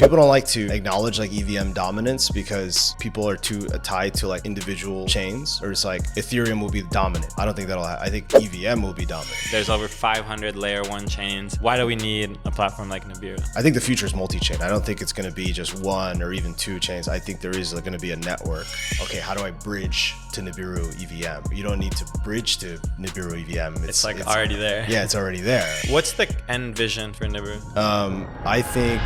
People don't like to acknowledge like EVM dominance because people are too tied to like individual chains, or it's like Ethereum will be dominant. I don't think that'll happen. I think EVM will be dominant. There's over 500 layer one chains. Why do we need a platform like Nibiru? I think the future is multi-chain. I don't think it's going to be just one or even two chains. I think there is going to be a network. Okay, how do I bridge to Nibiru EVM? You don't need to bridge to Nibiru EVM. It's already there. Yeah, it's already there. What's the end vision for Nibiru? I think...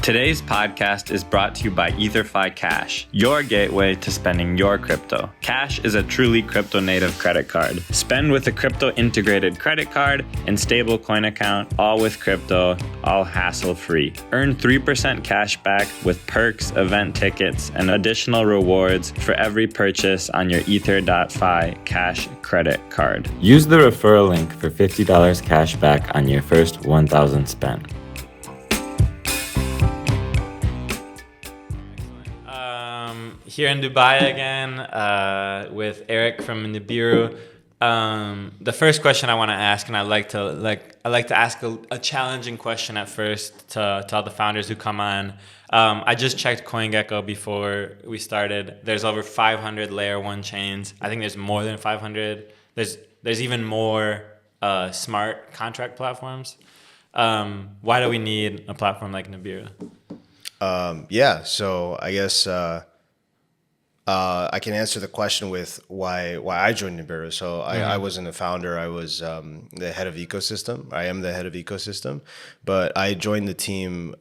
Today's podcast is brought to you by Ether.fi Cash, your gateway to spending your crypto. Cash is a truly crypto-native credit card. Spend with a crypto-integrated credit card and stablecoin account, all with crypto, all hassle-free. Earn 3% cash back with perks, event tickets, and additional rewards for every purchase on your Ether.fi Cash credit card. Use the referral link for $50 cash back on your first $1,000 spent. Here in Dubai again with Erick from Nibiru. The first question I want to ask, and I like to ask a challenging question at first to all the founders who come on. I just checked CoinGecko before we started. There's over 500 layer one chains. I think there's more than 500. There's even more smart contract platforms. Why do we need a platform like Nibiru? So I guess I can answer the question with why I joined Nibiru. So I wasn't a founder. I was the head of ecosystem. I am the head of ecosystem, but I joined the team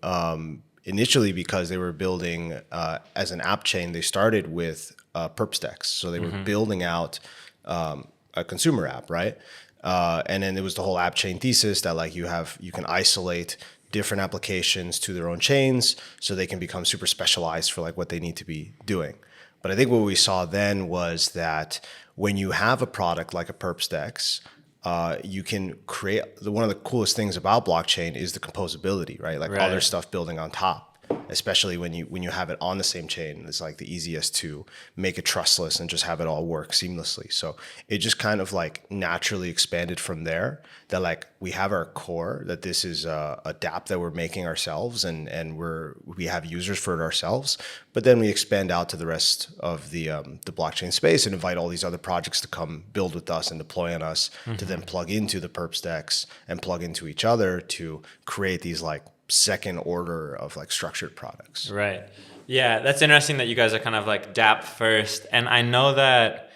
initially because they were building as an app chain. They started with perp stacks, so they were building out a consumer app, right? And then it was the whole app chain thesis that like you can isolate different applications to their own chains so they can become super specialized for like what they need to be doing. But I think what we saw then was that when you have a product like a Perpstex, you can create one of the coolest things about blockchain is the composability, right? Like other stuff building on top. Especially when you have it on the same chain, it's like the easiest to make it trustless and just have it all work seamlessly. So it just kind of like naturally expanded from there. That like we have our core, that this is a DAP that we're making ourselves, and we have users for it ourselves. But then we expand out to the rest of the blockchain space and invite all these other projects to come build with us and deploy on us to then plug into the Perpstex and plug into each other to create these like second order of like structured products. Right. Yeah, that's interesting that you guys are kind of like DAP first. And I know that,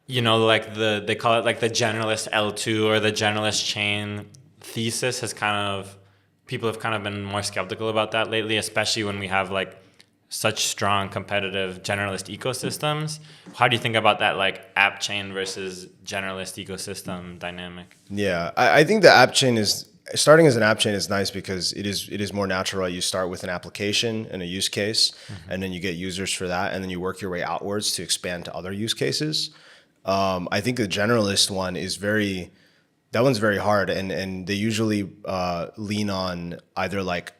like they call it like the generalist L2 or the generalist chain thesis people have kind of been more skeptical about that lately, especially when we have like such strong competitive generalist ecosystems. How do you think about that like app chain versus generalist ecosystem dynamic? Yeah, I think the app chain starting as an app chain is nice because it is more natural. You start with an application and a use case, and then you get users for that, and then you work your way outwards to expand to other use cases. I think the generalist one that one's very hard, and they usually lean on either like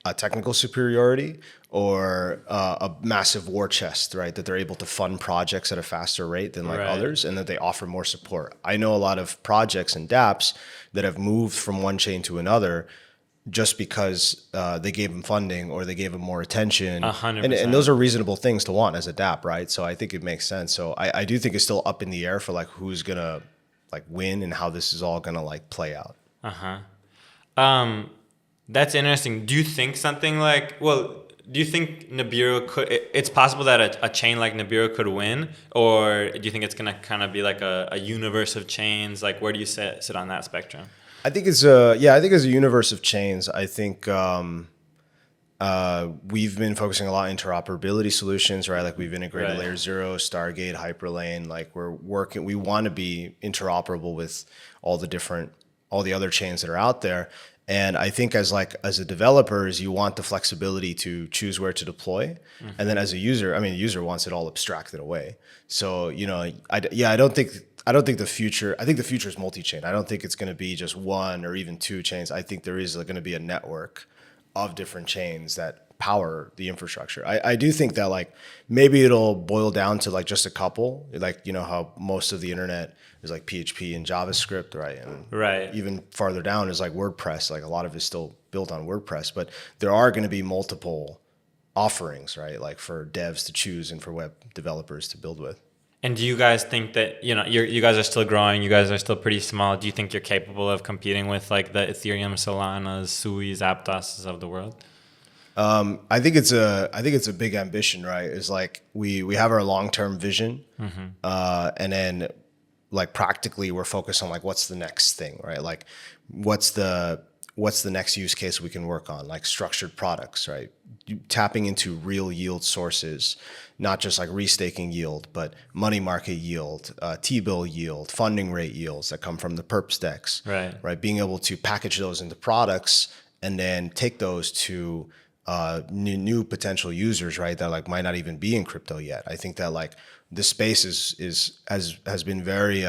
a technical superiority or a massive war chest, right? That they're able to fund projects at a faster rate than like others, and that they offer more support. I know a lot of projects and DApps that have moved from one chain to another just because they gave them funding or they gave them more attention. 100%. And those are reasonable things to want as a DApp, right? So I think it makes sense. So I do think it's still up in the air for like who's gonna like win and how this is all gonna like play out. That's interesting. Do you think do you think Nibiru it's possible that a chain like Nibiru could win? Or do you think it's going to kind of be like a universe of chains? Like where do you sit on that spectrum? I think it's a universe of chains. I think we've been focusing a lot on interoperability solutions, right? Like we've integrated Layer 0, Stargate, Hyperlane. Like we want to be interoperable with all the other chains that are out there. And I think as a developer, you want the flexibility to choose where to deploy. And then as a user, the user wants it all abstracted away. So, I don't think the future is multi-chain. I don't think it's going to be just one or even two chains. I think there is going to be a network of different chains that power the infrastructure. I do think that like maybe it'll boil down to like just a couple, like, you know, how most of the internet is like PHP and JavaScript, right? And even farther down is like WordPress. Like a lot of it's still built on WordPress, but there are going to be multiple offerings, right? Like for devs to choose and for web developers to build with. And do you guys think that, you know, you guys are still growing, you guys are still pretty small. Do you think you're capable of competing with like the Ethereum, Solanas, Suis, Aptoses of the world? I think it's a big ambition, right? It's like we have our long-term vision, and then like practically we're focused on like what's the next thing, right? Like what's the next use case we can work on, like structured products, right? Tapping into real yield sources, not just like restaking yield, but money market yield, T-bill yield, funding rate yields that come from the perps decks, right? Being able to package those into products and then take those to new potential users, right? That like might not even be in crypto yet. I think that like this space has been very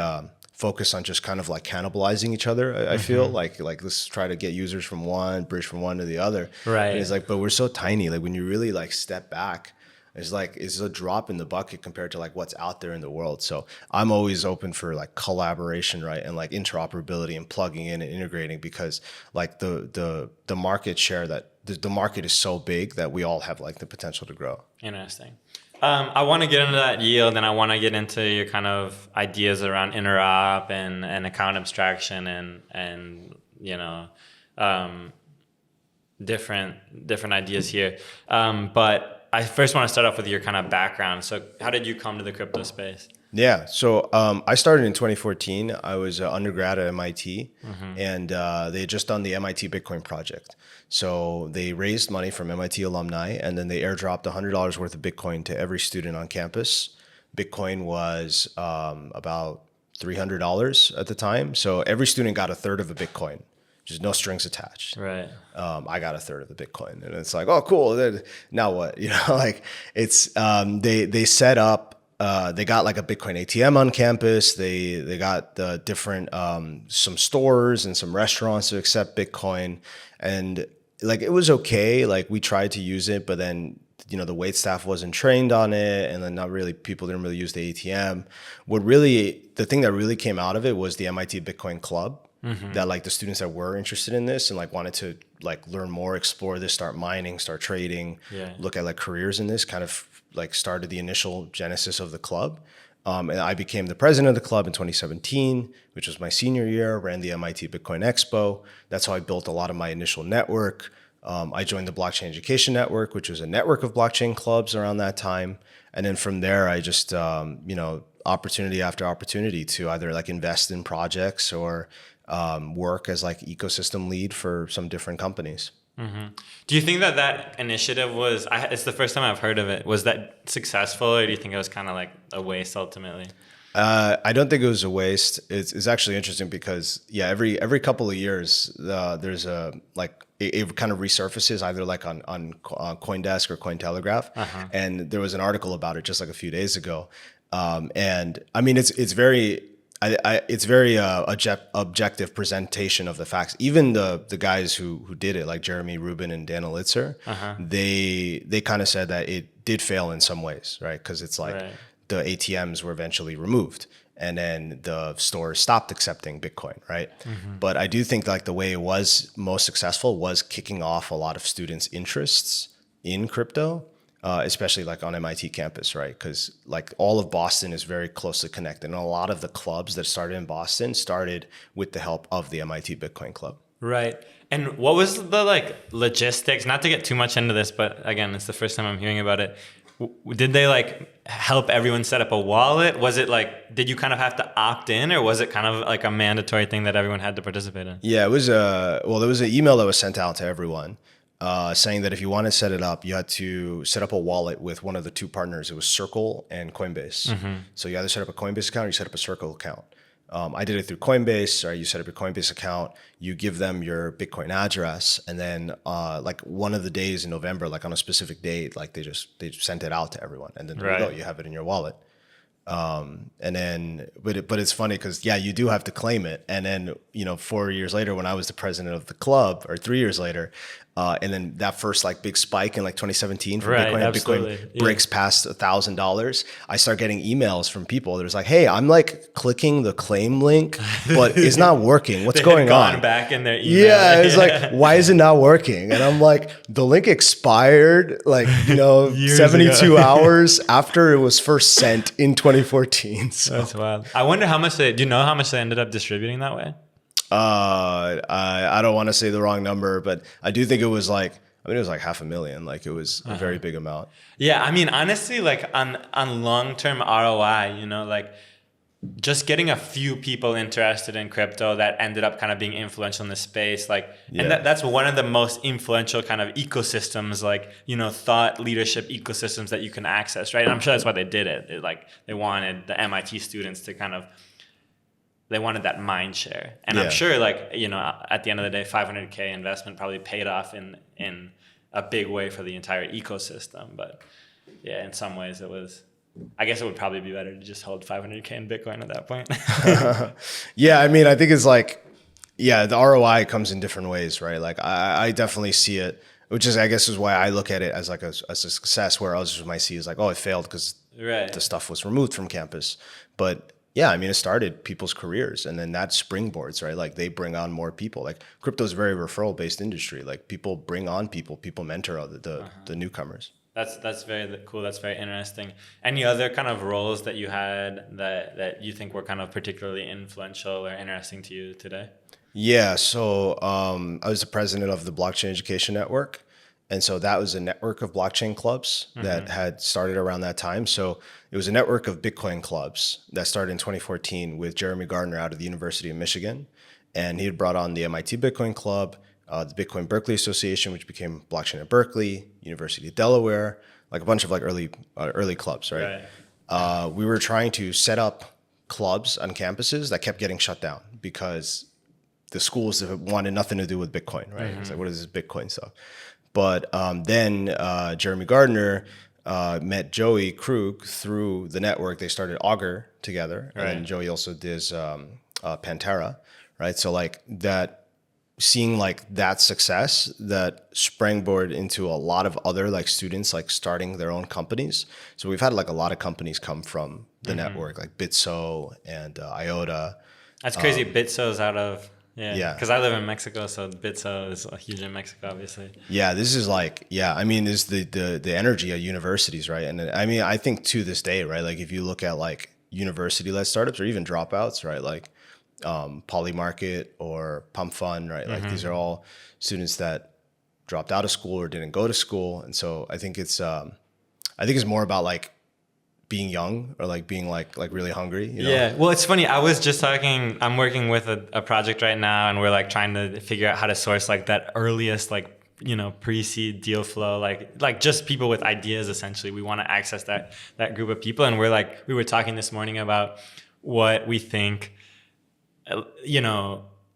focused on just kind of like cannibalizing each other. I feel like let's try to get users from one, bridge from one to the other. Right. And it's like, but we're so tiny. Like when you really like step back, it's a drop in the bucket compared to like what's out there in the world. So I'm always open for like collaboration, right? And like interoperability and plugging in and integrating, because like the market share that the market is so big that we all have like the potential to grow. Interesting. I want to get into that yield, and I want to get into your kind of ideas around interop and account abstraction and you know, different ideas here. But I first want to start off with your kind of background. So how did you come to the crypto space? Yeah, so I started in 2014. I was an undergrad at MIT, and they had just done the MIT Bitcoin project. So they raised money from MIT alumni, and then they airdropped $100 worth of Bitcoin to every student on campus. Bitcoin was about $300 at the time. So every student got a third of a Bitcoin, just no strings attached. Right. I got a third of the Bitcoin, and it's like, oh, cool. Now what? You know, like it's they set up. They got like a Bitcoin ATM on campus. They got the different some stores and some restaurants to accept Bitcoin, and like it was okay. Like we tried to use it, but then you know the wait staff wasn't trained on it, and then not really people didn't really use the ATM. The thing that really came out of it was the MIT Bitcoin Club. That like the students that were interested in this and like wanted to like learn more, explore this, start mining, start trading, look at like careers in this, kind of like started the initial genesis of the club. And I became the president of the club in 2017, which was my senior year, ran the MIT Bitcoin Expo. That's how I built a lot of my initial network. I joined the Blockchain Education Network, which was a network of blockchain clubs around that time. And then from there, I just, you know, opportunity after opportunity to either like invest in projects or work as like ecosystem lead for some different companies. Do you think that initiative was, it's the first time I've heard of it, was that successful, or do you think it was kind of like a waste ultimately? I don't think it was a waste. It's actually interesting because every couple of years there's it kind of resurfaces either like on CoinDesk or Cointelegraph, and there was an article about it just like a few days ago, and I mean it's very objective presentation of the facts. Even the guys who did it, like Jeremy Rubin and Dan Elitzer, they kind of said that it did fail in some ways, right? Because it's like the ATMs were eventually removed, and then the stores stopped accepting Bitcoin, right? But I do think like the way it was most successful was kicking off a lot of students' interests in crypto. Especially like on MIT campus, right? Because like all of Boston is very closely connected, and a lot of the clubs that started in Boston started with the help of the MIT Bitcoin Club. Right. And what was the like logistics? Not to get too much into this, but again, it's the first time I'm hearing about it. Did they like help everyone set up a wallet? Was it like, did you kind of have to opt in, or was it kind of like a mandatory thing that everyone had to participate in? Yeah, it was there was an email that was sent out to everyone. Saying that if you want to set it up, you had to set up a wallet with one of the two partners. It was Circle and Coinbase. So you either set up a Coinbase account or you set up a Circle account. I did it through Coinbase. Or you set up your Coinbase account, you give them your Bitcoin address, and then like one of the days in November, like on a specific date, like they sent it out to everyone, and then there you go, you have it in your wallet. And then, but it's funny because you do have to claim it. And then, you know, 4 years later, when I was the president of the club, or 3 years later, And then that first like big spike in like 2017 from Right, Bitcoin, absolutely. Bitcoin breaks past $1,000. I start getting emails from people. There's like, hey, I'm like clicking the claim link, but it's not working. What's They going had gone on? back in their email. Yeah, it's like, why is it not working? And I'm like, the link expired like, Years 72 ago. hours after it was first sent in 2014. So That's wild. I wonder how much do you know how much they ended up distributing that way? I don't want to say the wrong number, but I do think it was like, it was like $500,000. Like it was a very big amount. Yeah, I mean, honestly, like on long-term ROI, like just getting a few people interested in crypto that ended up kind of being influential in the space, like, and that's one of the most influential kind of ecosystems, like, thought leadership ecosystems that you can access, right? And I'm sure that's why they did it. They wanted the MIT students to kind of, they wanted that mind share. And I'm sure like, at the end of the day, $500K investment probably paid off in a big way for the entire ecosystem. But yeah, in some ways I guess it would probably be better to just hold $500K in Bitcoin at that point. Yeah. I mean, I think it's like, the ROI comes in different ways, right? Like I definitely see it, which is, I guess is why I look at it as like as a success, where others might see is like, oh, it failed because the stuff was removed from campus. But yeah, I mean, it started people's careers, and then that springboards, right? Like they bring on more people. Like crypto is a very referral-based industry. Like people bring on people mentor the newcomers. That's very cool. That's very interesting. Any other kind of roles that you had that you think were kind of particularly influential or interesting to you today? Yeah, so I was the president of the Blockchain Education Network. And so that was a network of blockchain clubs that had started around that time. So it was a network of Bitcoin clubs that started in 2014 with Jeremy Gardner out of the University of Michigan. And he had brought on the MIT Bitcoin Club, the Bitcoin Berkeley Association, which became Blockchain at Berkeley, University of Delaware, like a bunch of like early clubs, right? We were trying to set up clubs on campuses that kept getting shut down because the schools wanted nothing to do with Bitcoin, right? It's like, what is this Bitcoin stuff? But then Jeremy Gardner met Joey Krug through the network. They started Augur together, right. And Joey also did Pantera, right? So like that, seeing like that success that springboard into a lot of other like students like starting their own companies. So we've had like a lot of companies come from the network, like Bitso and IOTA. That's crazy. Bitso's out of. Yeah, because I live in Mexico, so Bitso is huge in Mexico, obviously. Yeah, this is like, I mean, this is the energy of universities, right? And I mean, I think to this day, right, like if you look at like university-led startups or even dropouts, right, like Polymarket or Pump Fund, right, like these are all students that dropped out of school or didn't go to school, and so I think it's more about like being young or like being like really hungry, Yeah, well, it's funny. I was just talking. I'm working with a project right now, and we're like trying to figure out how to source like that earliest like pre-seed deal flow, like just people with ideas. Essentially, we want to access that group of people, and we were talking this morning about what we think.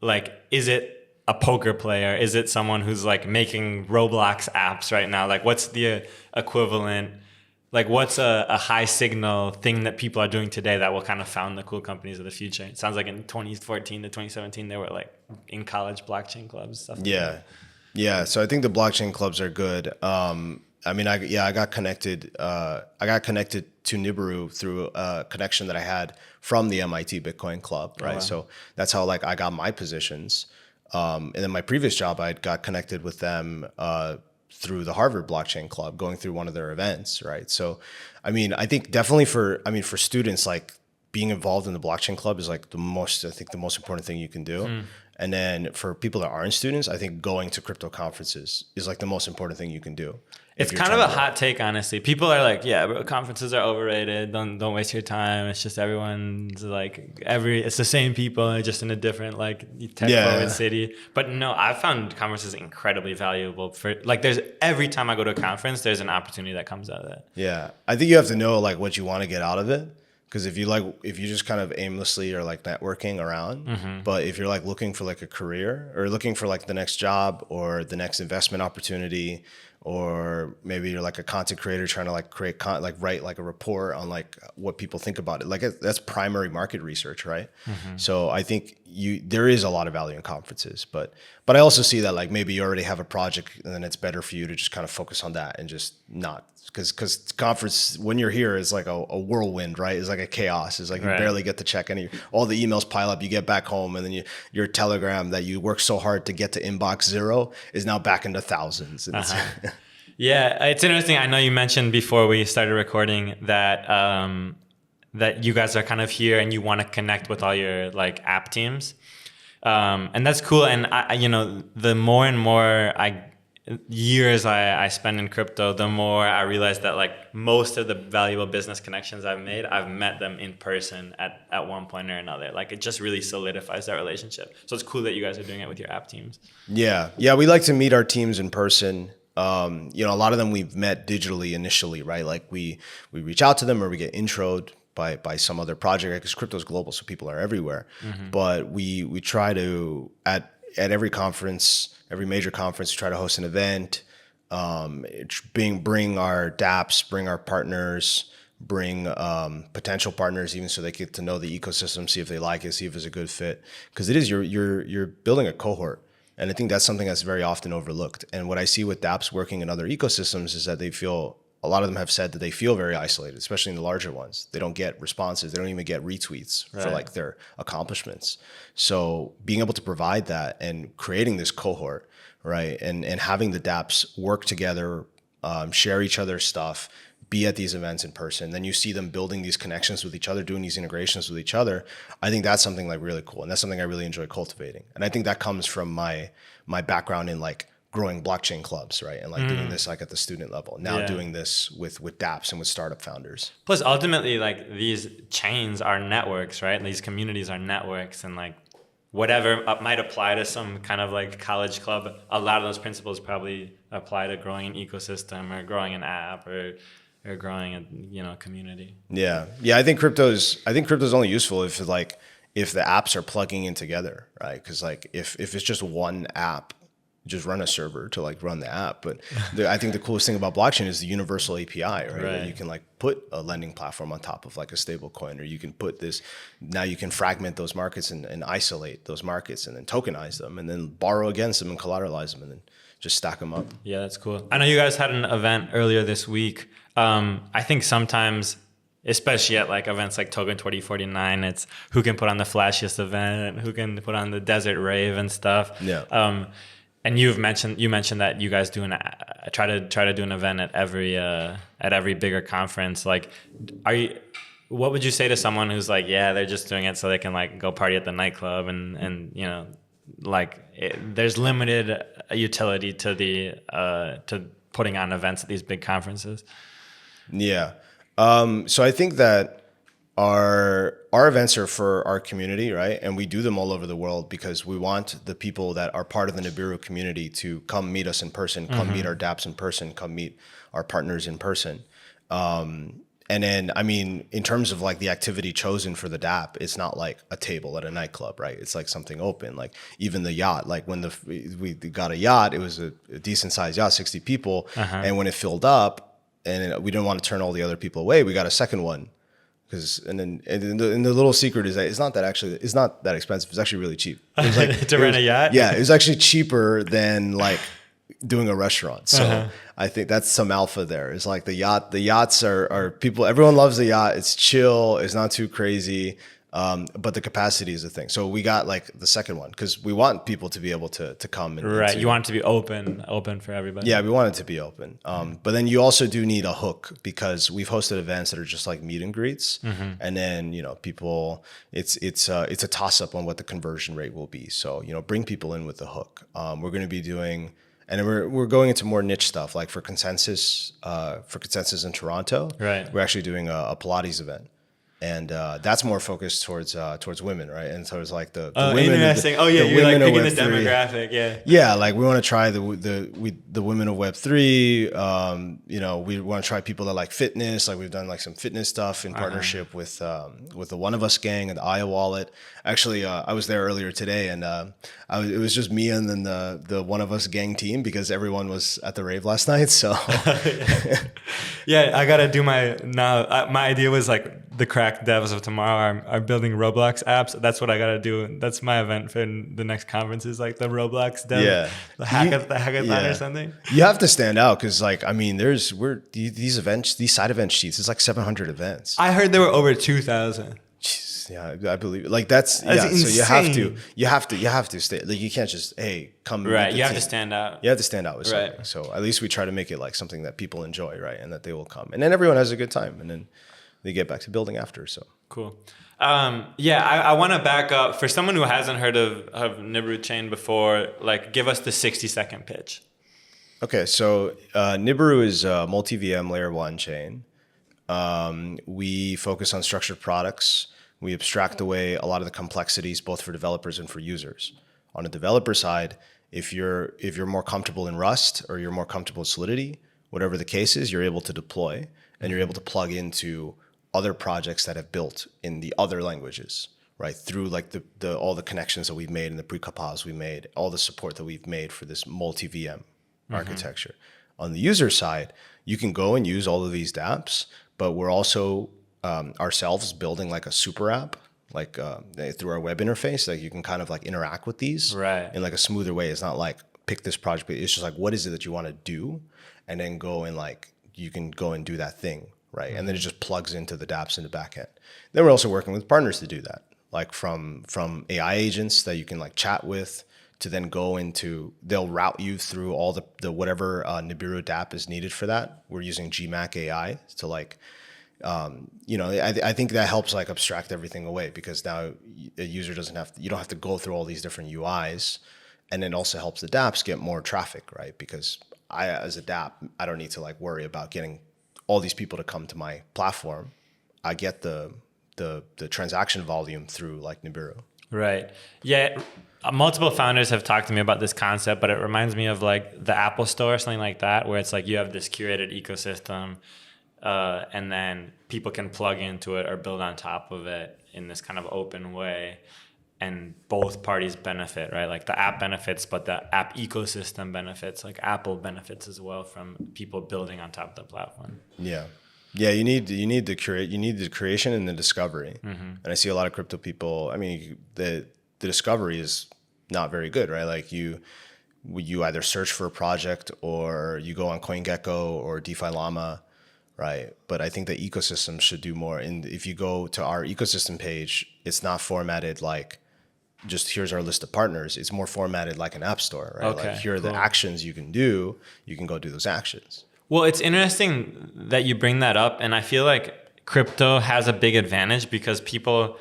Like, is it a poker player? Is it someone who's like making Roblox apps right now? Like, what's the equivalent? Like, what's a high signal thing that people are doing today that will kind of found the cool companies of the future? It sounds like in 2014 to 2017, they were like in college blockchain clubs, stuff like that. Yeah. So I think the blockchain clubs are good. I mean, I got connected to Nibiru through a connection that I had from the MIT Bitcoin Club, right? Oh, wow. So that's how like I got my positions. And then my previous job, I got connected with them through the Harvard Blockchain Club, going through one of their events, right? So, I mean, I think definitely for students, like being involved in the blockchain club is like the most important thing you can do. And then for people that aren't students, I think going to crypto conferences is like the most important thing you can do. It's kind of a hot take, honestly. People are like, yeah, bro, conferences are overrated. Don't waste your time. It's just everyone's like it's the same people, just in a different like tech forward city. But no, I've found conferences incredibly valuable for like every time I go to a conference, there's an opportunity that comes out of that. Yeah. I think you have to know like what you want to get out of it. Because if you just kind of aimlessly are like networking around, but if you're like looking for like a career or looking for like the next job or the next investment opportunity or maybe you're like a content creator trying to like write like a report on like what people think about it. Like that's primary market research, right? So I think there is a lot of value in conferences, but I also see that like maybe you already have a project and then it's better for you to just kind of focus on that and just not, because conference when you're here is like a whirlwind, right? It's like a chaos. It's like you barely get to check all the emails pile up. You get back home and then your Telegram that you worked so hard to get to inbox 0 is now back into thousands. And yeah, it's interesting. I know you mentioned before we started recording that that you guys are kind of here and you want to connect with all your like app teams, and that's cool. And I the more and more years I spend in crypto, the more I realize that like most of the valuable business connections I've made, I've met them in person at one point or another. Like it just really solidifies that relationship. So it's cool that you guys are doing it with your app teams. Yeah, we like to meet our teams in person. A lot of them we've met digitally initially, right? Like we reach out to them or we get introed by some other project, because crypto is global, so people are everywhere. But we try to at every conference, every major conference, try to host an event, bring our DAPs, bring our partners, bring potential partners, even so they get to know the ecosystem, see if they like it, see if it's a good fit. Because it is you're building a cohort, and I think that's something that's very often overlooked. And what I see with DAPs working in other ecosystems is that a lot of them have said that they feel very isolated, especially in the larger ones. They don't get responses. They don't even get retweets for like their accomplishments. So being able to provide that and creating this cohort, right, and having the DAPs work together, share each other's stuff, be at these events in person, then you see them building these connections with each other, doing these integrations with each other. I think that's something like really cool, and that's something I really enjoy cultivating. And I think that comes from my background in like growing blockchain clubs, right? And like doing this like at the student level. Now doing this with DAPs and with startup founders. Plus ultimately like these chains are networks, right? And these communities are networks, and like whatever might apply to some kind of like college club, a lot of those principles probably apply to growing an ecosystem or growing an app or growing a community. Yeah. I think crypto's only useful if the apps are plugging in together, right? Because like if it's just one app, just run a server to like run the app. But I think the coolest thing about blockchain is the universal API, right? You can like put a lending platform on top of like a stable coin, or you can put this, now you can fragment those markets and isolate those markets and then tokenize them and then borrow against them and collateralize them and then just stack them up. Yeah, that's cool. I know you guys had an event earlier this week. I think sometimes, especially at like events like Token 2049, it's who can put on the flashiest event, who can put on the desert rave and stuff. Yeah. And you mentioned that you guys try to do an event at every bigger conference. Like, what would you say to someone who's like, yeah, they're just doing it so they can like go party at the nightclub and there's limited utility to putting on events at these big conferences? Yeah. So I think that our events are for our community, right? And we do them all over the world because we want the people that are part of the Nibiru community to come meet us in person, come meet our DAPs in person, come meet our partners in person. And then, I mean, in terms of like the activity chosen for the DAP, it's not like a table at a nightclub, right? It's like something open. Like even the yacht, like when we got a yacht, it was a decent sized yacht, 60 people. And when it filled up and we didn't want to turn all the other people away, we got a second one. And the little secret is that it's not that expensive. It's actually really cheap. It was like, to rent a yacht? Yeah, it was actually cheaper than like doing a restaurant. So I think that's some alpha there. It's like the yachts are people, everyone loves the yacht. It's chill. It's not too crazy. But the capacity is a thing. So we got like the second one because we want people to be able to come. Right. You want it to be open for everybody. Yeah, we want it to be open. But then you also do need a hook because we've hosted events that are just like meet and greets. And then, people, it's a toss up on what the conversion rate will be. So, bring people in with the hook. We're going to be doing, and we're going into more niche stuff like for consensus in Toronto. Right. We're actually doing a Pilates event. And that's more focused towards women, right? And towards like the Oh, women. interesting. The You're like women picking of the Web3. demographic. Yeah. Yeah, like we want to try the women of Web3. We want to try people that like fitness. Like we've done like some fitness stuff in partnership with the One of Us gang and the Aya Wallet. Actually, I was there earlier today, and it was just me and then the One of Us gang team because everyone was at the rave last night. So Yeah, I gotta do my idea was like the crack devs of tomorrow are building Roblox apps. That's what I gotta do. That's my event for the next conference is like the Roblox dev, the hackathon or something. You have to stand out because like these events, these side event sheets. It's like 700 events. I heard there were over 2,000. Yeah, I believe it. Like that's insane. So you have to stay. Like you can't just come. Right, you have to stand out. You have to stand out with something. Right. So at least we try to make it like something that people enjoy, right, and that they will come, and then everyone has a good time, and then they get back to building after. So cool. I want to back up for someone who hasn't heard of Nibiru chain before. Like, give us the 60-second pitch. Okay, so Nibiru is a multi-VM layer 1 chain. We focus on structured products. We abstract away a lot of the complexities, both for developers and for users. On the developer side, if you're more comfortable in Rust or you're more comfortable in Solidity, whatever the case is, you're able to deploy and you're able to plug into other projects that have built in the other languages, right? Through like all the connections that we've made and the pre-compilers we made, all the support that we've made for this multi-VM architecture. On the user side, you can go and use all of these DAPs, but we're also ourselves building like a super app, like through our web interface, like you can kind of like interact with these in like a smoother way. It's not like pick this project, but it's just like, what is it that you want to do? And then go and like, you can go and do that thing, right? And then it just plugs into the DApps in the back end. Then we're also working with partners to do that, like from AI agents that you can like chat with to then go into, they'll route you through all the whatever Nibiru DAP is needed for that. We're using GMAC AI to like, I think that helps like abstract everything away because now a user you don't have to go through all these different UIs, and it also helps the DApps get more traffic, right? Because as a DAP, I don't need to like worry about getting all these people to come to my platform. I get the transaction volume through like Nibiru. Right. Yeah. Multiple founders have talked to me about this concept, but it reminds me of like the Apple Store or something like that, where it's like you have this curated ecosystem, and then people can plug into it or build on top of it in this kind of open way. And both parties benefit, right? Like the app benefits, but the app ecosystem benefits. Like Apple benefits as well from people building on top of the platform. Yeah. Yeah, you need the creation and the discovery. And I see a lot of crypto people, I mean, the discovery is not very good, right? Like you either search for a project or you go on CoinGecko or DeFi Llama, right? But I think the ecosystem should do more. And if you go to our ecosystem page, it's not formatted like just here's our list of partners. It's more formatted like an app store, right? Okay, like here are the actions you can do. You can go do those actions. Well, it's interesting that you bring that up. And I feel like crypto has a big advantage because people,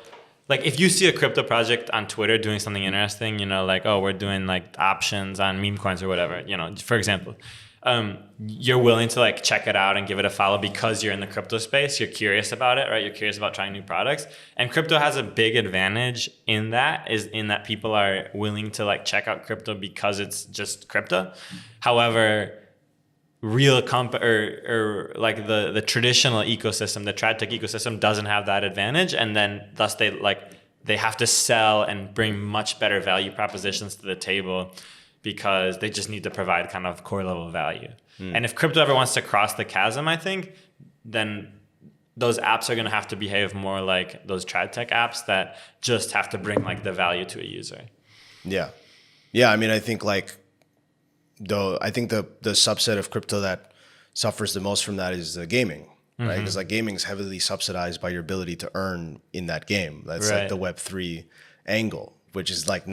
like if you see a crypto project on Twitter doing something interesting, like, oh, we're doing like options on meme coins or whatever, for example, you're willing to like check it out and give it a follow because you're in the crypto space. You're curious about it, right? You're curious about trying new products. And crypto has a big advantage in that people are willing to like check out crypto because it's just crypto. However, real or like the traditional ecosystem, the tradtech ecosystem doesn't have that advantage. And then thus they have to sell and bring much better value propositions to the table because they just need to provide kind of core level value. And if crypto ever wants to cross the chasm, I think, then those apps are going to have to behave more like those tradtech apps that just have to bring like the value to a user. Yeah. Yeah. I mean, I think like, though, I think the subset of crypto that suffers the most from that is the gaming, right? Because like gaming is heavily subsidized by your ability to earn in that game. That's like the Web3 angle, which is like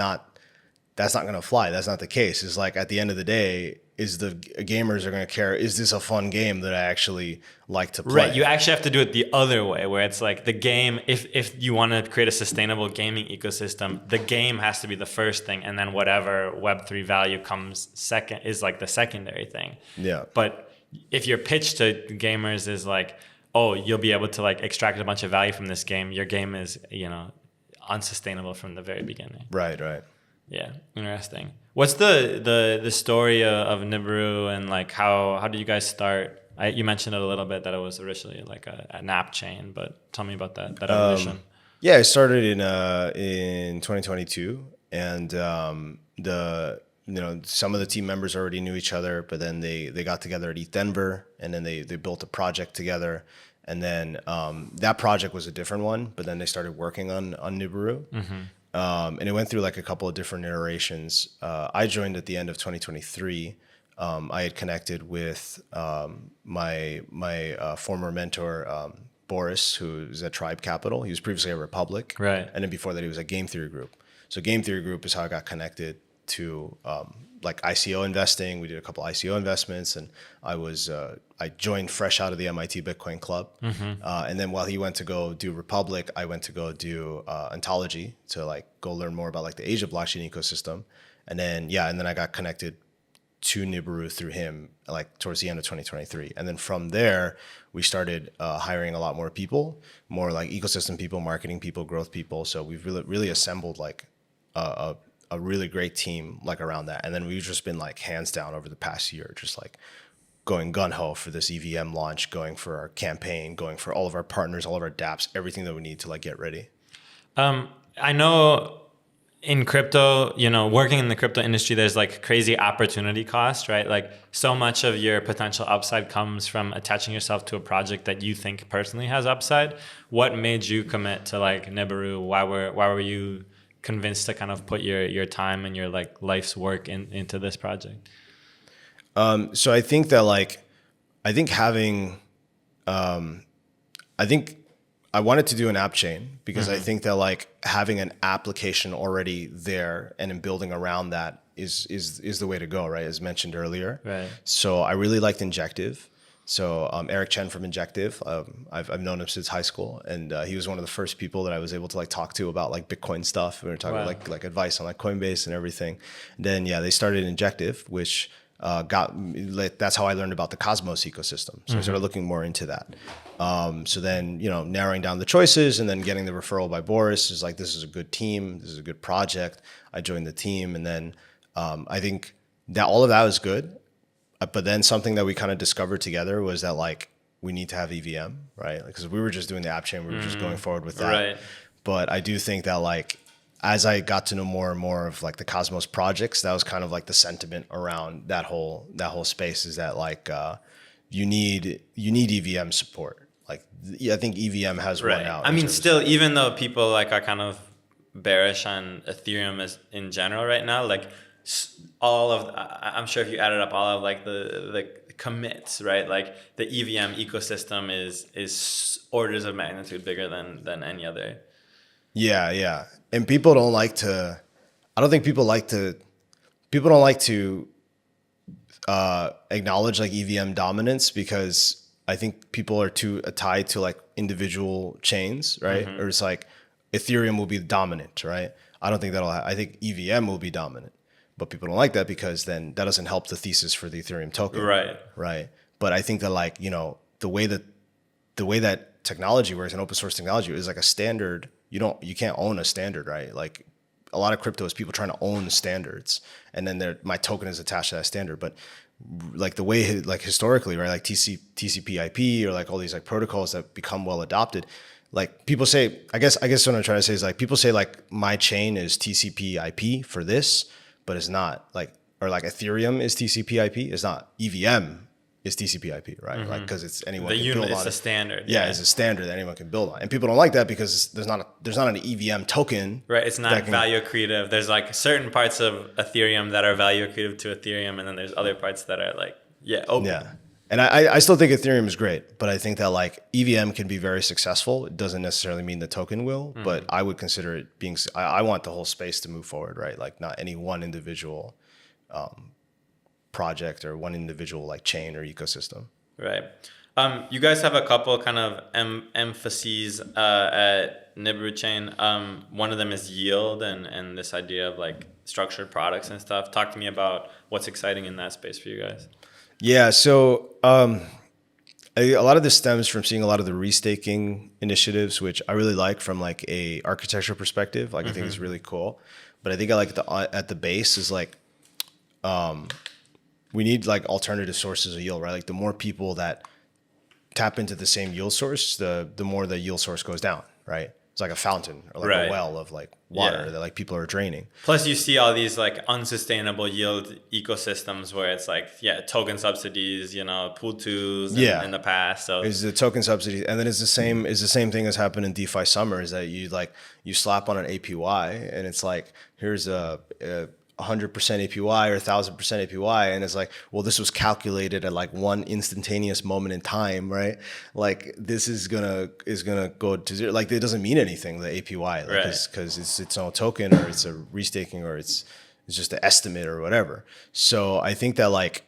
that's not going to fly. That's not the case. It's like at the end of the day, is the gamers are going to care, is this a fun game that I actually like to play? Right. You actually have to do it the other way, where it's like the game, if you want to create a sustainable gaming ecosystem, the game has to be the first thing, and then whatever Web3 value comes second is like the secondary thing. Yeah. But if your pitch to gamers is like, oh, you'll be able to like extract a bunch of value from this game. Your game is, unsustainable from the very beginning. Right. Yeah, interesting. What's the story of Nibiru, and like how did you guys start? You mentioned it a little bit that it was originally like an app chain, but tell me about that evolution. Yeah, I started in 2022, and some of the team members already knew each other, but then they got together at ETH Denver, and then they built a project together, and then that project was a different one, but then they started working on Nibiru. And it went through like a couple of different iterations. I joined at the end of 2023. I had connected with my former mentor, Boris, who's at Tribe Capital. He was previously at Republic. Right. And then before that, he was at Game Theory Group. So Game Theory Group is how I got connected to like ICO investing. We did a couple ICO investments, and I joined fresh out of the MIT Bitcoin Club. And then while he went to go do Republic, I went to go do Ontology to like go learn more about like the Asia blockchain ecosystem. And then I got connected to Nibiru through him like towards the end of 2023. And then from there, we started hiring a lot more people, more like ecosystem people, marketing people, growth people. So we've really assembled like a really great team like around that. And then we've just been like hands down over the past year, just like going gung-ho for this EVM launch, going for our campaign, going for all of our partners, all of our DAPs, everything that we need to like get ready. I know in crypto, working in the crypto industry, there's like crazy opportunity cost, right? Like so much of your potential upside comes from attaching yourself to a project that you think personally has upside. What made you commit to like Nibiru? Why were you convinced to kind of put your time and your like life's work into this project? So I think that I wanted to do an app chain because I think that like having an application already there and then building around that is the way to go, right? As mentioned earlier. Right. So I really liked Injective. So Eric Chen from Injective, I've known him since high school, and he was one of the first people that I was able to like talk to about like Bitcoin stuff. We were talking about like advice on like Coinbase and everything. And then they started Injective, which that's how I learned about the Cosmos ecosystem. So I started looking more into that. So then, narrowing down the choices and then getting the referral by Boris is like, this is a good team. This is a good project. I joined the team. And then I think that all of that was good. But then something that we kind of discovered together was that like, we need to have EVM, right? Because we were just doing the app chain. We were just going forward with that. Right. But I do think that like, as I got to know more and more of like the Cosmos projects, that was kind of like the sentiment around that whole space is that like you need EVM support. Like I think EVM has won out. I mean, still, even though people like are kind of bearish on Ethereum as in general right now, like all of I'm sure if you added up all of like the commits, right? Like the EVM ecosystem is orders of magnitude bigger than any other. Yeah. And people don't like to, I don't think people don't like to acknowledge like EVM dominance because I think people are too tied to like individual chains, right? Or it's like Ethereum will be dominant, right? I don't think I think EVM will be dominant, but people don't like that because then that doesn't help the thesis for the Ethereum token. Right. But I think that like, the way that technology works and open source technology is like a standard. You can't own a standard, right? Like a lot of crypto is people trying to own standards, and then my token is attached to that standard. But like the way like historically, right? Like TCP/IP or like all these like protocols that become well adopted. Like people say, I guess what I'm trying to say is like people say like my chain is TCP/IP for this, but it's not like, or like Ethereum is TCP/IP. It's not. EVM is TCP/IP, right? Like because it's anyone can build on. It's a standard. Yeah, it's a standard that anyone can build on, and people don't like that because there's not an EVM token. Right, it's not value accretive. There's like certain parts of Ethereum that are value accretive to Ethereum, and then there's other parts that are like open. Yeah, and I still think Ethereum is great, but I think that like EVM can be very successful. It doesn't necessarily mean the token will, but I would consider it being. I want the whole space to move forward, right? Like not any one individual project or one individual like chain or ecosystem. Right. You guys have a couple kind of emphases at Nibiru chain. One of them is yield and this idea of like structured products and stuff. Talk to me about what's exciting in that space for you guys. Yeah. So A lot of this stems from seeing a lot of the restaking initiatives, which I really like from like a architecture perspective. Like I think it's really cool, but I think I like at the base is like we need like alternative sources of yield, right? Like the more people that tap into the same yield source, the more the yield source goes down, right? It's like a fountain or like a well of like water that like people are draining. Plus you see all these like unsustainable yield ecosystems where it's like, token subsidies, pool twos in the past. So is the token subsidy. And then it's the same thing as happened in DeFi summer is that you slap on an APY and it's like, here's a 100% APY or 1,000% APY, and it's like, well, this was calculated at like one instantaneous moment in time, right? Like this is gonna go to zero. Like it doesn't mean anything, the APY, because it's its own token or it's a restaking or it's just an estimate or whatever. So I think that like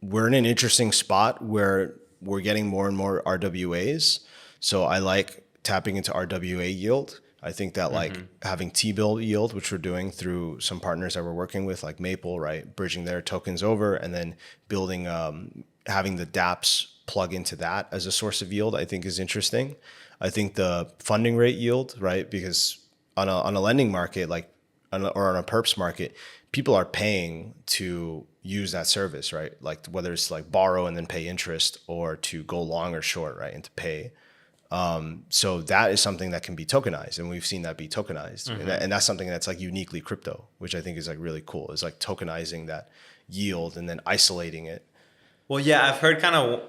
we're in an interesting spot where we're getting more and more RWAs. So I like tapping into RWA yield. I think that like having T-bill yield, which we're doing through some partners that we're working with, like Maple, right, bridging their tokens over and then building, having the DAPs plug into that as a source of yield, I think is interesting. I think the funding rate yield, right, because on a lending market, like or on a perps market, people are paying to use that service, right? Like whether it's like borrow and then pay interest or to go long or short, right, and to pay. So that is something that can be tokenized, and we've seen that be tokenized, and that's something that's like uniquely crypto, which I think is like really cool. Is like tokenizing that yield and then isolating it. Well, yeah, I've heard kind of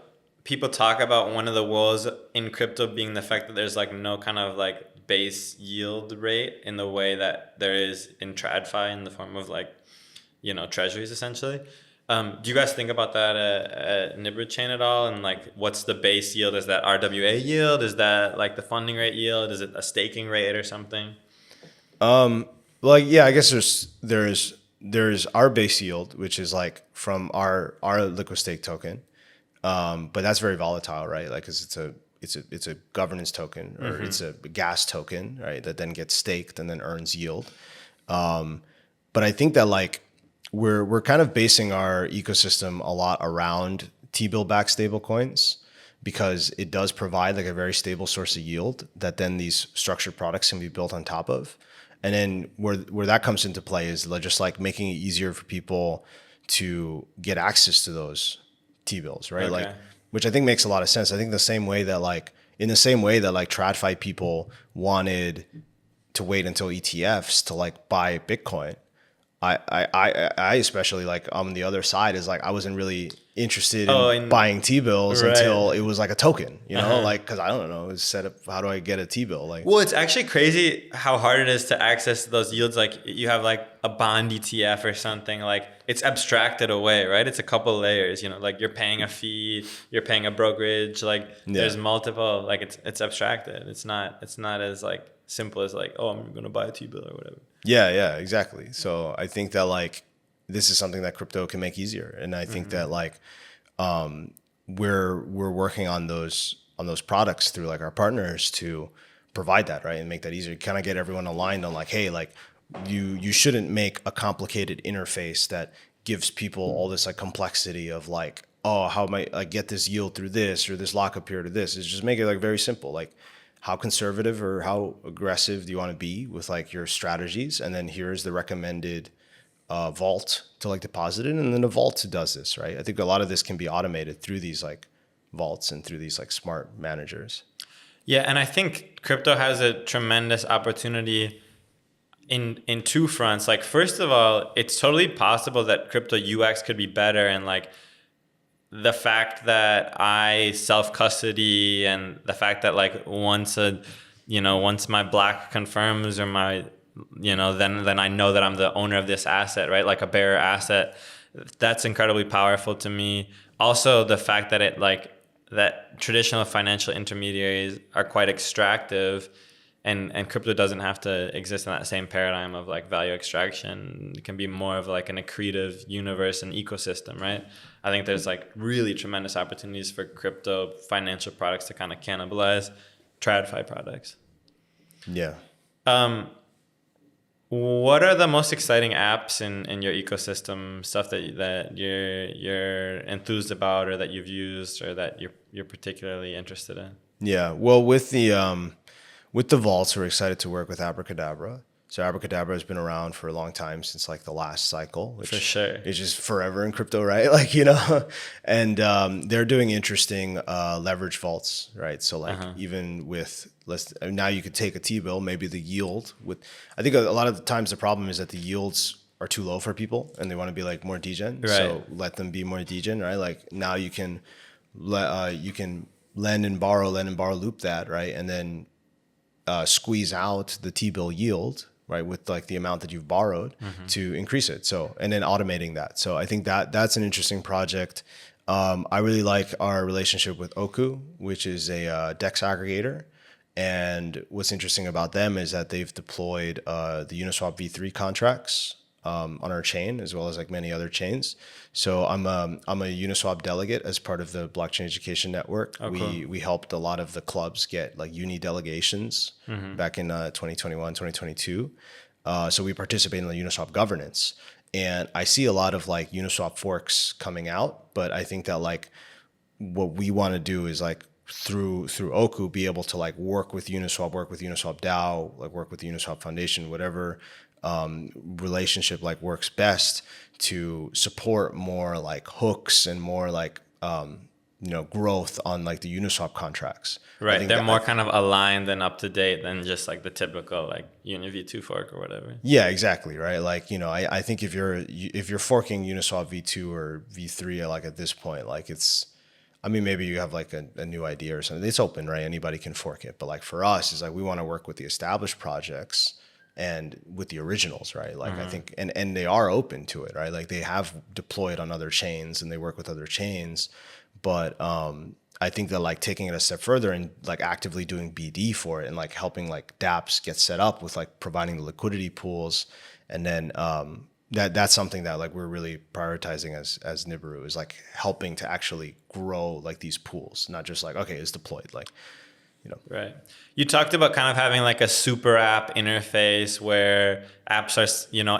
people talk about one of the woes in crypto being the fact that there's like no kind of like base yield rate in the way that there is in TradFi in the form of like, treasuries essentially. Do you guys think about that at Nibiru chain at all? And like, what's the base yield? Is that RWA yield? Is that like the funding rate yield? Is it a staking rate or something? Well, yeah, I guess there's our base yield, which is like from our liquid stake token, but that's very volatile, right? Like, 'cause it's a governance token or it's a gas token, right? That then gets staked and then earns yield. But I think that like we're kind of basing our ecosystem a lot around T-bill backed stable coins because it does provide like a very stable source of yield that then these structured products can be built on top of. And then where that comes into play is just like making it easier for people to get access to those T-bills, right? Okay. Like, which I think makes a lot of sense. I think in the same way that like TradFi people wanted to wait until ETFs to like buy Bitcoin. I especially like on the other side is like I wasn't really interested in buying T-bills until it was like a token, like because I don't know, it's set up. How do I get a T-bill? Like, well, it's actually crazy how hard it is to access those yields. Like you have like a bond ETF or something, like it's abstracted away, right? It's a couple layers, like you're paying a fee, you're paying a brokerage, like there's multiple, like it's abstracted. It's not as like simple as like, oh, I'm gonna buy a T-bill or whatever. Yeah, exactly. So I think that like this is something that crypto can make easier, and I think that like we're working on those products through like our partners to provide that, right, and make that easier. Kind of get everyone aligned on like, hey, like you shouldn't make a complicated interface that gives people all this like complexity of like, oh, how am I get this yield through this or this lockup period or this? Is just make it like very simple, like how conservative or how aggressive do you want to be with like your strategies? And then here's the recommended vault to like deposit it. And then a vault does this, right? I think a lot of this can be automated through these like vaults and through these like smart managers. Yeah. And I think crypto has a tremendous opportunity in two fronts. Like, first of all, it's totally possible that crypto UX could be better. And like, the fact that I self-custody and the fact that like once my block confirms or my, then I know that I'm the owner of this asset, right? Like a bearer asset, that's incredibly powerful to me. Also, the fact that that traditional financial intermediaries are quite extractive and crypto doesn't have to exist in that same paradigm of like value extraction. It can be more of like an accretive universe and ecosystem, right? I think there's like really tremendous opportunities for crypto financial products to kind of cannibalize TradFi products. Yeah. What are the most exciting apps in your ecosystem? Stuff that you're enthused about, or that you've used, or that you're particularly interested in? Yeah. Well, with the vaults, we're excited to work with Abracadabra. So Abracadabra has been around for a long time, since like the last cycle, which For sure. is just forever in crypto, right? Like, and they're doing interesting leverage vaults, right? So like even with now you could take a T-bill, maybe the yield with, I think a lot of the times the problem is that the yields are too low for people and they want to be like more degen. Right. So let them be more degen, right? Like now you can lend and borrow loop that, right? And then squeeze out the T-bill yield, right, with like the amount that you've borrowed to increase it. So, and then automating that. So I think that that's an interesting project. I really like our relationship with Oku, which is a DEX aggregator. And what's interesting about them is that they've deployed the Uniswap v3 contracts on our chain, as well as like many other chains. So I'm a Uniswap delegate as part of the Blockchain Education Network. Oh, cool. We helped a lot of the clubs get like uni delegations back in 2021, 2022. So we participate in the Uniswap governance. And I see a lot of like Uniswap forks coming out, but I think that like what we want to do is like through Oku be able to like work with Uniswap DAO, like work with the Uniswap Foundation, whatever relationship like works best to support more like hooks and more like growth on like the Uniswap contracts. Right, they're more kind of aligned and up to date than just like the typical like UniV2 fork or whatever. Yeah, exactly, right. Like I think if you're forking Uniswap v2 or v3 like at this point, like it's, I mean, maybe you have like a new idea or something. It's open, right? Anybody can fork it. But like for us, it's like we want to work with the established projects and with the originals, right? Like I think, and they are open to it, right? Like they have deployed on other chains and they work with other chains. But I think that like taking it a step further and like actively doing BD for it and like helping like DAPs get set up with like providing the liquidity pools. And then that's something that like we're really prioritizing as Nibiru, is like helping to actually grow like these pools, not just like, okay, it's deployed, like, Right. You talked about kind of having like a super app interface where apps are,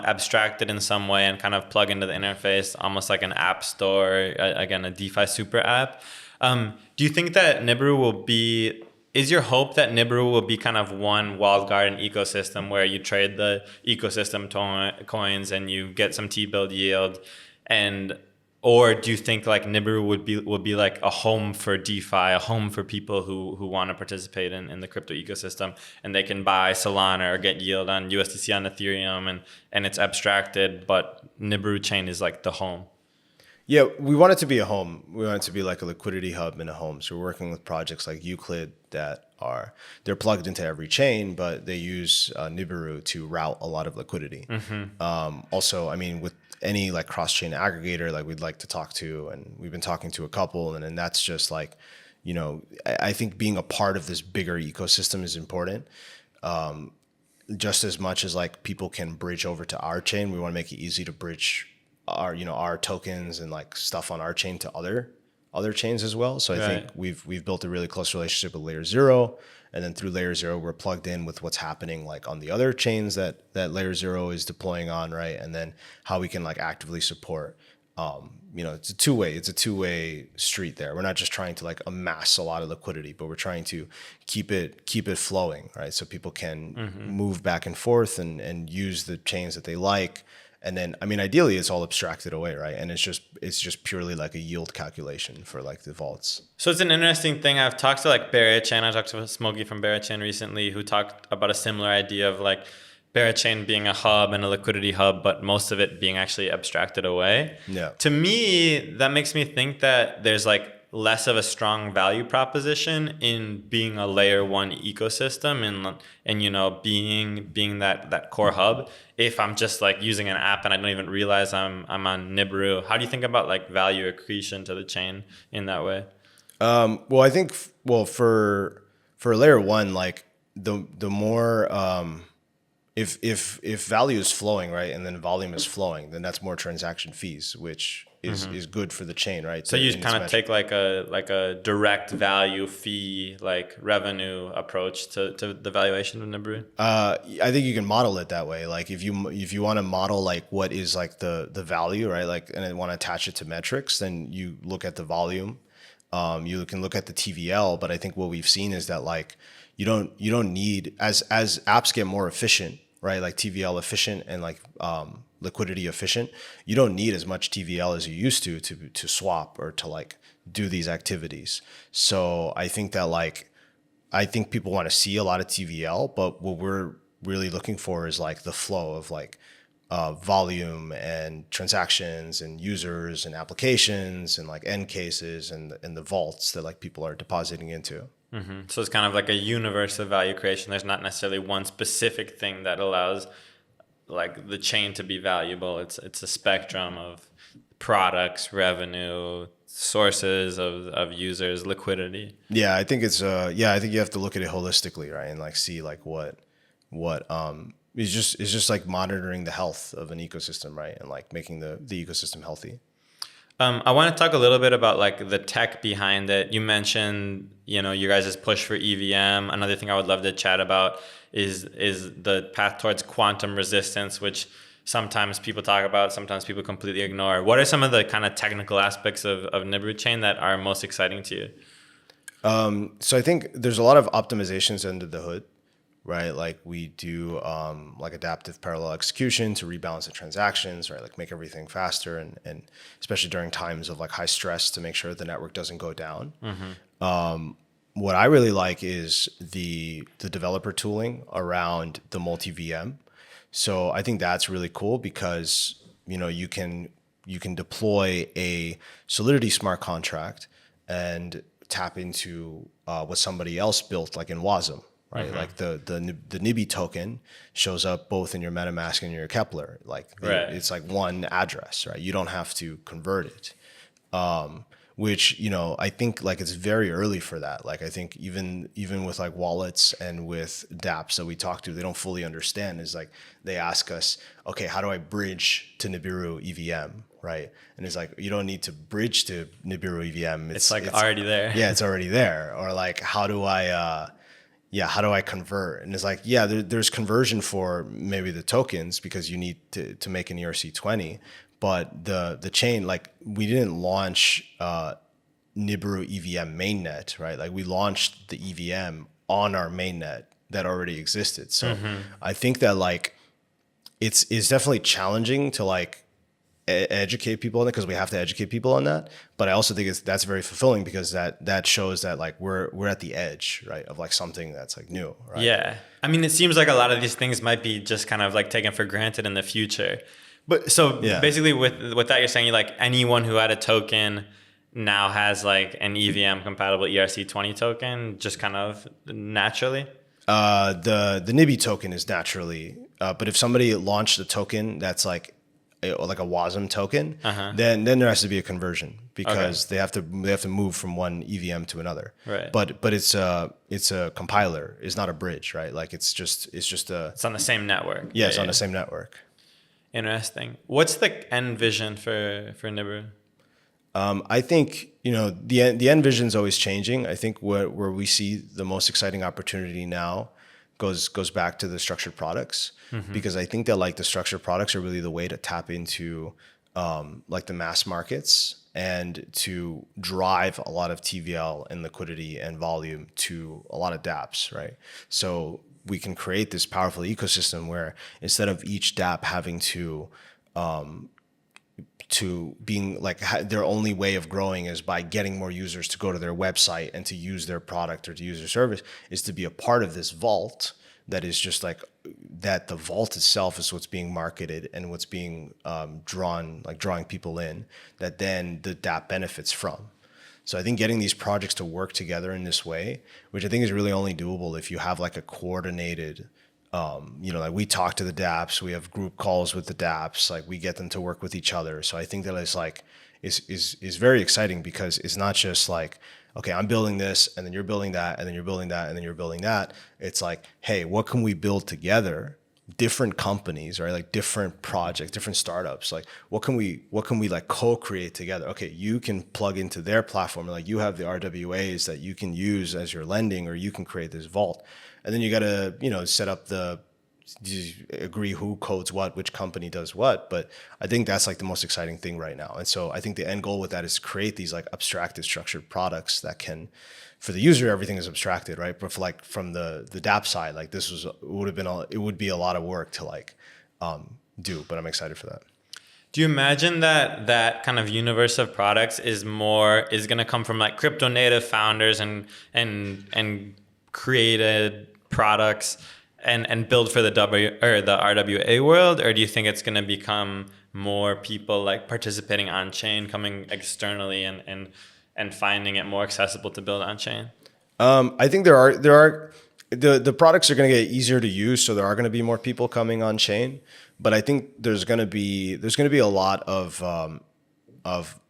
abstracted in some way and kind of plug into the interface, almost like an app store, again, a DeFi super app. Do you think that Nibiru is your hope that Nibiru will be kind of one walled garden ecosystem where you trade the ecosystem coins and you get some T-bill yield, or do you think like Nibiru would be like a home for DeFi, a home for people who want to participate in the crypto ecosystem, and they can buy Solana or get yield on USDC on Ethereum and it's abstracted, but Nibiru chain is like the home? Yeah, we want it to be a home. We want it to be like a liquidity hub and a home. So we're working with projects like Euclid that they're plugged into every chain, but they use Nibiru to route a lot of liquidity. Also, I mean, with any like cross-chain aggregator, like we'd like to talk to, and we've been talking to a couple, and that's just like, I think being a part of this bigger ecosystem is important. Just as much as like people can bridge over to our chain, we want to make it easy to bridge our tokens and like stuff on our chain to other chains as well. So I think we've built a really close relationship with Layer 0, and then through Layer 0 we're plugged in with what's happening like on the other chains that Layer 0 is deploying on, right? And then how we can like actively support. It's a two-way street there. We're not just trying to like amass a lot of liquidity, but we're trying to keep it flowing, right? So people can move back and forth and use the chains that they like. And then, I mean, ideally it's all abstracted away, right? And it's just purely like a yield calculation for like the vaults. So it's an interesting thing. I've talked to like Barachain. I talked to Smokey from Barachain recently, who talked about a similar idea of like Barachain being a hub and a liquidity hub, but most of it being actually abstracted away. Yeah. To me, that makes me think that there's like less of a strong value proposition in being a layer 1 ecosystem and being that core hub. If I'm just like using an app and I don't even realize I'm on Nibiru, how do you think about like value accretion to the chain in that way? Well, I think for layer 1, like the more if value is flowing, right, and then volume is flowing, then that's more transaction fees, which is good for the chain, right? So you kind of take like a direct value fee, like revenue approach to the valuation of Nibiru. I think you can model it that way. Like if you want to model like what is like the value, right? Like, and then want to attach it to metrics, then you look at the volume. You can look at the TVL, but I think what we've seen is that like you don't need, as apps get more efficient, right? Like TVL efficient and like liquidity efficient, you don't need as much TVL as you used to swap or to like do these activities. So I think that like people want to see a lot of TVL, but what we're really looking for is like the flow of like volume and transactions and users and applications and like end cases and the vaults that like people are depositing into. Mm-hmm. So it's kind of like a universe of value creation. There's not necessarily one specific thing that allows like the chain to be valuable. It's a spectrum of products, revenue, sources of users, liquidity. Yeah, I think it's I think you have to look at it holistically, right? And like see like what it's just like monitoring the health of an ecosystem, right? And like making the ecosystem healthy. I want to talk a little bit about like the tech behind it. You mentioned, you guys' push for EVM. Another thing I would love to chat about is the path towards quantum resistance, which sometimes people talk about, sometimes people completely ignore. What are some of the kind of technical aspects of Nibiru chain that are most exciting to you? So I think there's a lot of optimizations under the hood, right? Like we do like adaptive parallel execution to rebalance the transactions, right? Like make everything faster and especially during times of like high stress to make sure the network doesn't go down. Mm-hmm. What I really like is the developer tooling around the multi-VM. So I think that's really cool because, you can deploy a Solidity smart contract and tap into what somebody else built like in Wasm. Right, mm-hmm. Like the Nibi token shows up both in your MetaMask and your Kepler. Like it's like one address, right? You don't have to convert it. Which I think like it's very early for that. Like I think even with like wallets and with DAPs that we talk to, they don't fully understand. Is like they ask us, okay, how do I bridge to Nibiru EVM? Right, and it's like you don't need to bridge to Nibiru EVM. It's already there. Yeah, it's already there. Or like how do I convert? And it's like, there's conversion for maybe the tokens because you need to make an ERC20, but the chain, like we didn't launch Nibiru EVM mainnet, right? Like we launched the EVM on our mainnet that already existed. So mm-hmm. I think that like it's definitely challenging to like educate people on it because we have to educate people on that. But I also think that's very fulfilling because that shows that like we're at the edge, right, of like something that's like new, right? Yeah. I mean, it seems like a lot of these things might be just kind of like taken for granted in the future. But so basically with that, you're saying like anyone who had a token now has like an EVM compatible ERC20 token just kind of naturally? The Nibi token is naturally, but if somebody launched a token that's like a Wasm token, then there has to be a conversion because they have to move from one EVM to another. Right. But it's a compiler. It's not a bridge, right? Like it's on the same network. Yeah, it's on the same network. Interesting. What's the end vision for Nibiru? I think the end vision is always changing. I think where we see the most exciting opportunity now goes back to the structured products, mm-hmm. because I think that like the structured products are really the way to tap into like the mass markets and to drive a lot of TVL and liquidity and volume to a lot of DAPs, right? So we can create this powerful ecosystem where instead of each DAP having to being like their only way of growing is by getting more users to go to their website and to use their product or to use their service, is to be a part of this vault that is just like that. The vault itself is what's being marketed and what's being drawing people in that then the DAP benefits from. So I think getting these projects to work together in this way, which I think is really only doable if you have like a coordinated like we talk to the DAPs, we have group calls with the DAPs, like we get them to work with each other. So I think that it's like is very exciting because it's not just like, okay, I'm building this and then you're building that and then you're building that and then you're building that. It's like, hey, what can we build together different companies, right? Like different projects, different startups. Like what can we like co-create together? Okay, you can plug into their platform. Like you have the RWAs that you can use as your lending, or you can create this vault. And then you got to, set up you agree who codes what, which company does what. But I think that's like the most exciting thing right now. And so I think the end goal with that is to create these like abstracted structured products that can, for the user, everything is abstracted, right? But for like from the DAP side, like it would be a lot of work to like do, but I'm excited for that. Do you imagine that kind of universe of products is going to come from like crypto native founders and created products and build for the the RWA world, or do you think it's going to become more people like participating on chain, coming externally and finding it more accessible to build on chain? I think there are the products are going to get easier to use, so there are going to be more people coming on chain. But I think there's going to be a lot of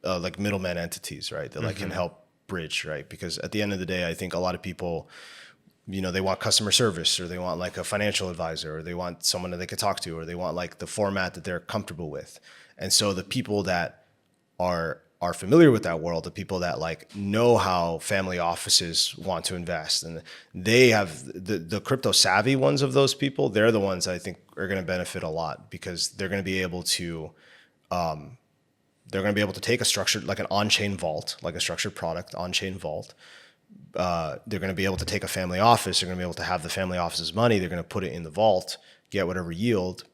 like middleman entities, right, that like can help bridge, right? Because at the end of the day, I think a lot of people, they want customer service, or they want like a financial advisor, or they want someone that they could talk to, or they want like the format that they're comfortable with. And so the people that are familiar with that world, the people that like know how family offices want to invest, and they have the crypto savvy ones of those people, they're the ones I think are going to benefit a lot, because they're going to be able to take a structured, like an on-chain vault, like a structured product on-chain vault. They're going to be able to take a family office. They're going to be able to have the family office's money. They're going to put it in the vault, get whatever yield,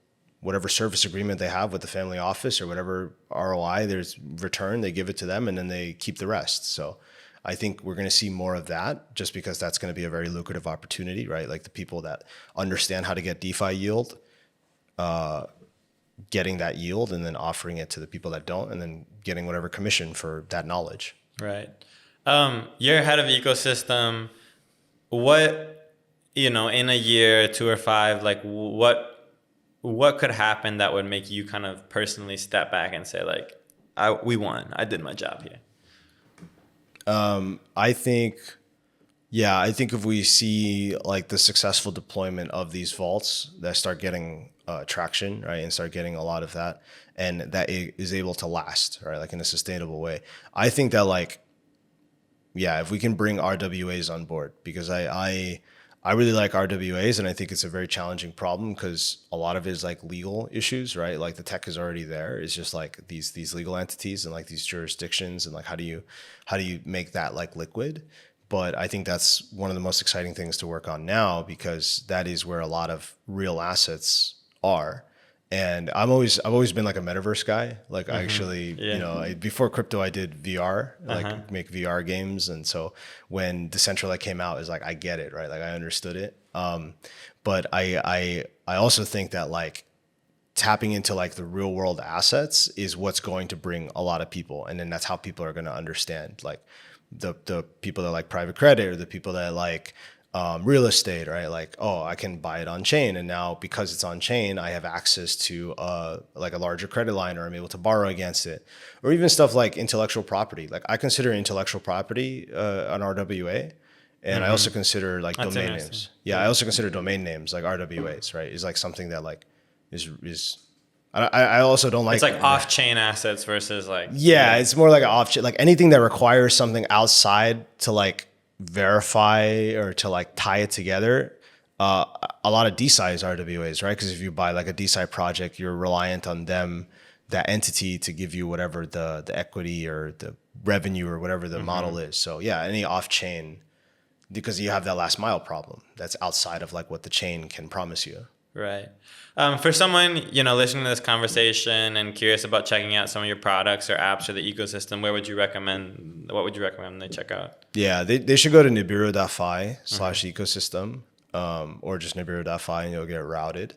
whatever service agreement they have with the family office, or whatever ROI there's return, they give it to them, and then they keep the rest. So I think we're going to see more of that, just because that's going to be a very lucrative opportunity, right? Like the people that understand how to get DeFi yield, getting that yield and then offering it to the people that don't, and then getting whatever commission for that knowledge. Right. You're head of ecosystem. What, in a year, 2 or 5, like what could happen that would make you kind of personally step back and say like, we won, I did my job here? I think if we see like the successful deployment of these vaults that start getting traction, right, and start getting a lot of that, and that it is able to last, right, like in a sustainable way, I think that like, if we can bring RWAs on board, because I really like RWAs, and I think it's a very challenging problem, because a lot of it is like legal issues, right? Like the tech is already there. It's just like these legal entities and like these jurisdictions, and like how do you make that like liquid? But I think that's one of the most exciting things to work on now, because that is where a lot of real assets are. And I've always been like a metaverse guy. Like I actually, before crypto, I did VR, like make VR games. And so when Decentralized came out, it's like, I get it, right? Like I understood it. But I also think that like tapping into like the real world assets is what's going to bring a lot of people. And then that's how people are going to understand like the people that like private credit, or the people that like real estate, right? Like, oh, I can buy it on chain, and now because it's on chain, I have access to like a larger credit line, or I'm able to borrow against it, or even stuff like intellectual property. Like I consider intellectual property an RWA, and I also consider like domain names. Yeah, I also consider domain names like RWAs, right? Is like something that like is. I also don't like. It's like off-chain assets versus like. Yeah, it's more like off-chain, like anything that requires something outside to like verify or to like tie it together. A lot of DeSci is RWAs, right? Because if you buy like a DeSci project, you're reliant on them, that entity, to give you whatever the equity or the revenue or whatever the model is. So yeah, any off-chain, because you have that last mile problem that's outside of like what the chain can promise you. Right. For someone, listening to this conversation and curious about checking out some of your products or apps or the ecosystem, what would you recommend they check out? Yeah, they should go to Nibiru.fi /ecosystem, or just Nibiru.fi, and you'll get routed.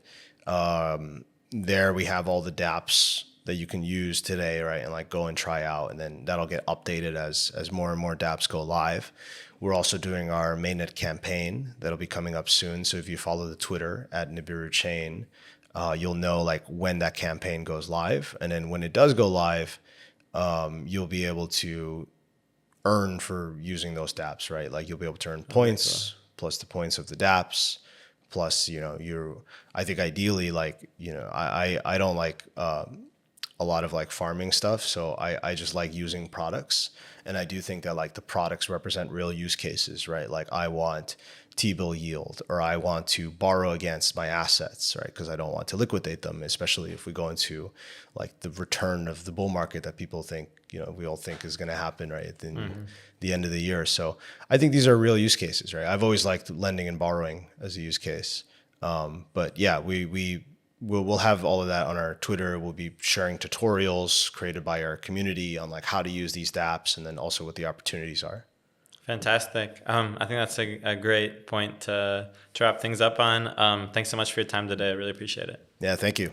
There we have all the DAPs that you can use today, right? And like go and try out, and then that'll get updated as more and more DAPs go live. We're also doing our mainnet campaign that'll be coming up soon. So if you follow the Twitter at Nibiru Chain, you'll know like when that campaign goes live. And then when it does go live, you'll be able to earn for using those DAPs, right? Like you'll be able to earn points plus the points of the DAPs, Plus, I think ideally, like, I don't like a lot of like farming stuff. So I just like using products. And I do think that like the products represent real use cases, right? Like I want T-bill yield, or I want to borrow against my assets, right? Because I don't want to liquidate them, especially if we go into like the return of the bull market that people think, we all think is going to happen, right? At the end of the year. So I think these are real use cases, right? I've always liked lending and borrowing as a use case. But yeah, we'll have all of that on our Twitter. We'll be sharing tutorials created by our community on like how to use these DApps, and then also what the opportunities are. Fantastic. I think that's a great point to wrap things up on. Thanks so much for your time today. I really appreciate it. Yeah, thank you.